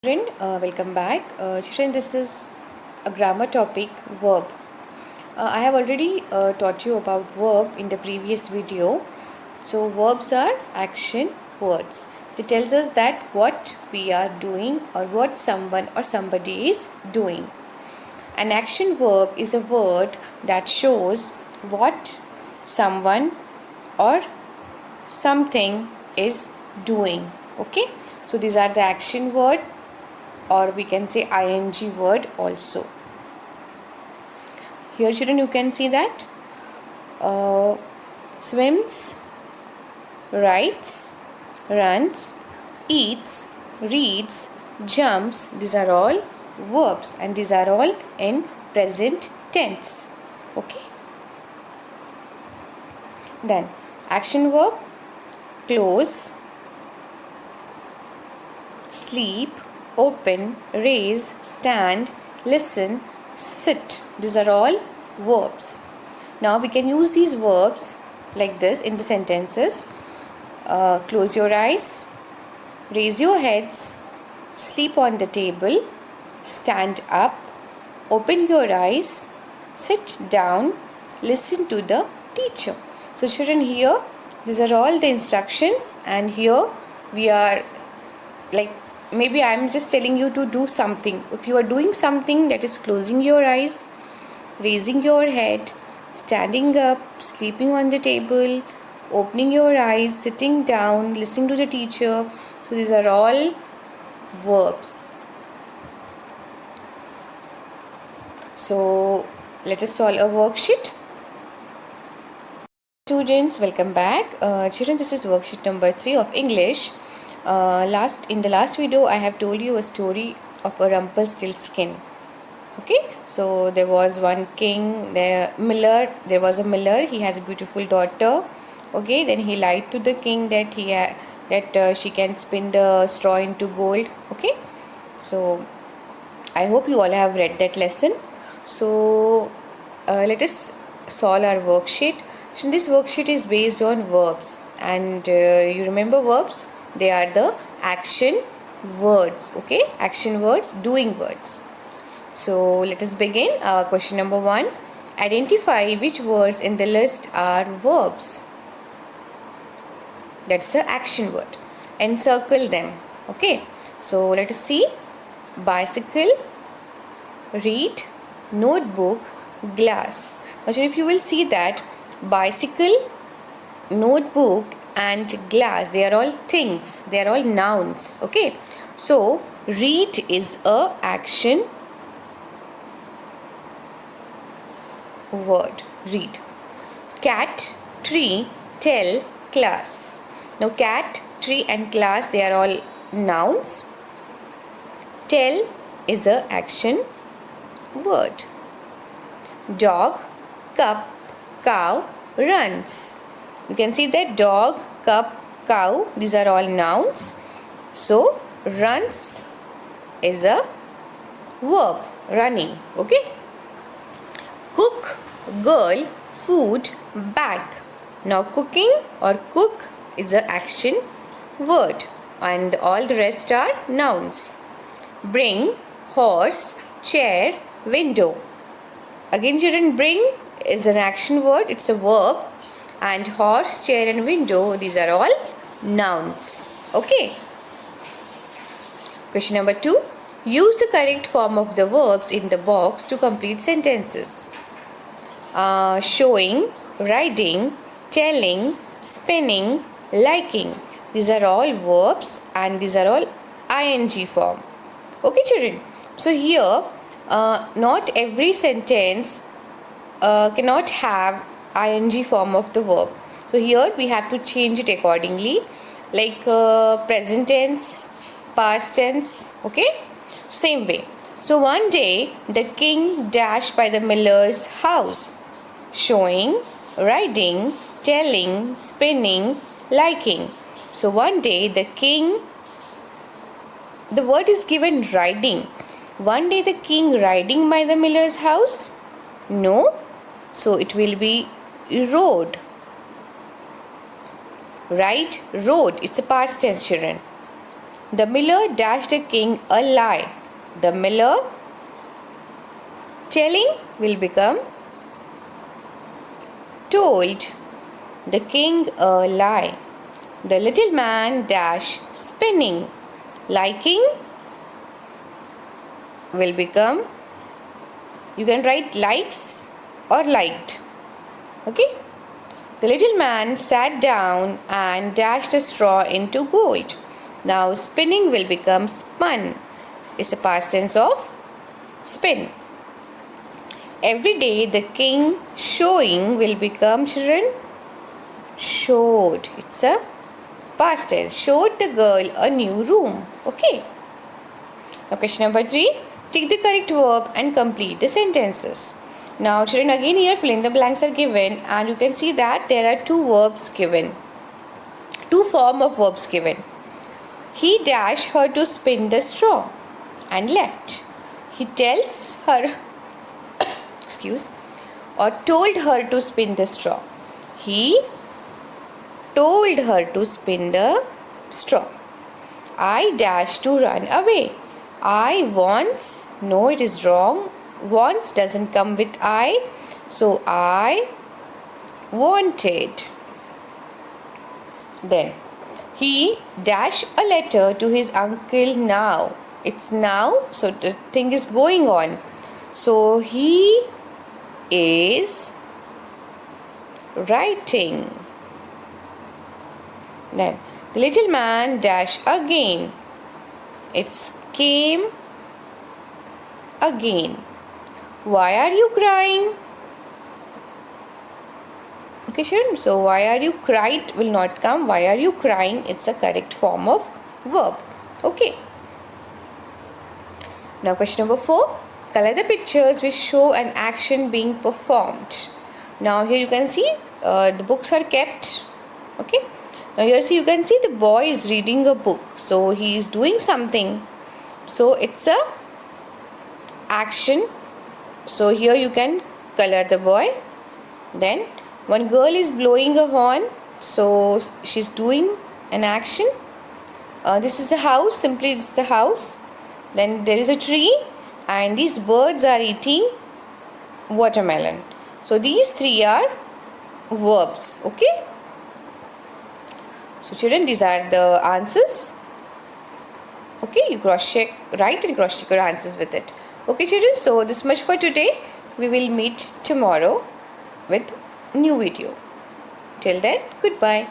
Children, welcome back. Children, this is a grammar topic, verb. I have already taught you about verb in the previous video. So verbs are action words. It tells us that what we are doing or what someone or somebody is doing. An action verb is a word that shows what someone or something is doing. Okay, so these are the action word, or we can say ing word also. Here children, you can see that swims, writes, runs, eats, reads, jumps. These are all verbs and these are all in present tense. Okay, then action verb: close, sleep, open, raise, stand, listen, sit. These are all verbs. Now we can use these verbs like this in the sentences. Close your eyes, raise your heads, sleep on the table, stand up, open your eyes, sit down, listen to the teacher. So children, here these are all the instructions, and here we are like, maybe I am just telling you to do something. If you are doing something, that is closing your eyes, raising your head, standing up, sleeping on the table, opening your eyes, sitting down, listening to the teacher. So these are all verbs. So let us solve a worksheet. Students, welcome back. Children, this is worksheet number 3 of English. In the last video, I have told you a story of a Rumpelstiltskin. Okay, so there was one king, there was a miller. He has a beautiful daughter. Okay, then he lied to the king that she can spin the straw into gold. Okay, so I hope you all have read that lesson. So let us solve our worksheet. So this worksheet is based on verbs, and you remember verbs, they are the action words. Okay, action words, doing words. So let us begin. Question number 1: identify which words in the list are verbs. That's an action word. Encircle them. Okay, so let us see: bicycle, read, notebook, glass. Now if you will see that bicycle, notebook and glass, they are all things, they are all nouns. Okay, so read is a action word, read. Cat, tree, tell, class. Now cat, tree and class, they are all nouns. Tell is a action word. Dog, cup, cow, runs. You can see that dog, cup, cow, these are all nouns. So runs is a verb, running. Okay, cook, girl, food, bag. Now cooking or cook is an action word and all the rest are nouns. Bring, horse, chair, window. Again children, bring is an action word, it's a verb, and horse, chair and window, these are all nouns. Okay. Question number 2: use the correct form of the verbs in the box to complete sentences. Showing, riding, telling, spinning, liking. These are all verbs and these are all ing form. Okay children, so here not every sentence cannot have ing form of the verb. So here we have to change it accordingly, like present tense, past tense. Okay, same way. So one day the king dashed by the miller's house. Showing, riding, telling, spinning, liking. So one day the king, the word is given riding. One day the king riding by the miller's house? No. So it will be rode. Ride, rode. It's a past tense children. The miller dashed the king a lie. The miller telling will become told the king a lie. The little man dash spinning. Liking will become, you can write likes or liked. Okay. The little man sat down and dashed a straw into gold. Now spinning will become spun. It's a past tense of spin. Every day the king showing will become, children, showed. It's a past tense. Showed the girl a new room. Okay. Now question number 3. Take the correct verb and complete the sentences. Now children, again here fill in the blanks are given and you can see that there are two verbs given. Two form of verbs given. He dashed her to spin the straw and left. He tells her or told her to spin the straw. He told her to spin the straw. I dashed to run away. I once, no, it is wrong. Once doesn't come with I. So I wanted. Then he dashed a letter to his uncle now. It's now, so the thing is going on. So he is writing. Then the little man dashed again. It's came again. Why are you crying? Okay, sure. So why are you cried will not come. Why are you crying? It's a correct form of verb. Okay. Now question number 4. Color the pictures which show an action being performed. Now here you can see the books are kept. Okay. Now here see you can see the boy is reading a book. So he is doing something. So it's a action. So here you can color the boy. Then one girl is blowing a horn. So she's doing an action. This is the house. Simply this is the house. Then there is a tree. And these birds are eating watermelon. So these three are verbs. Okay. So children, these are the answers. Okay, you cross check, write and cross check your answers with it. Okay children, so this much for today. We will meet tomorrow with new video. Till then, goodbye.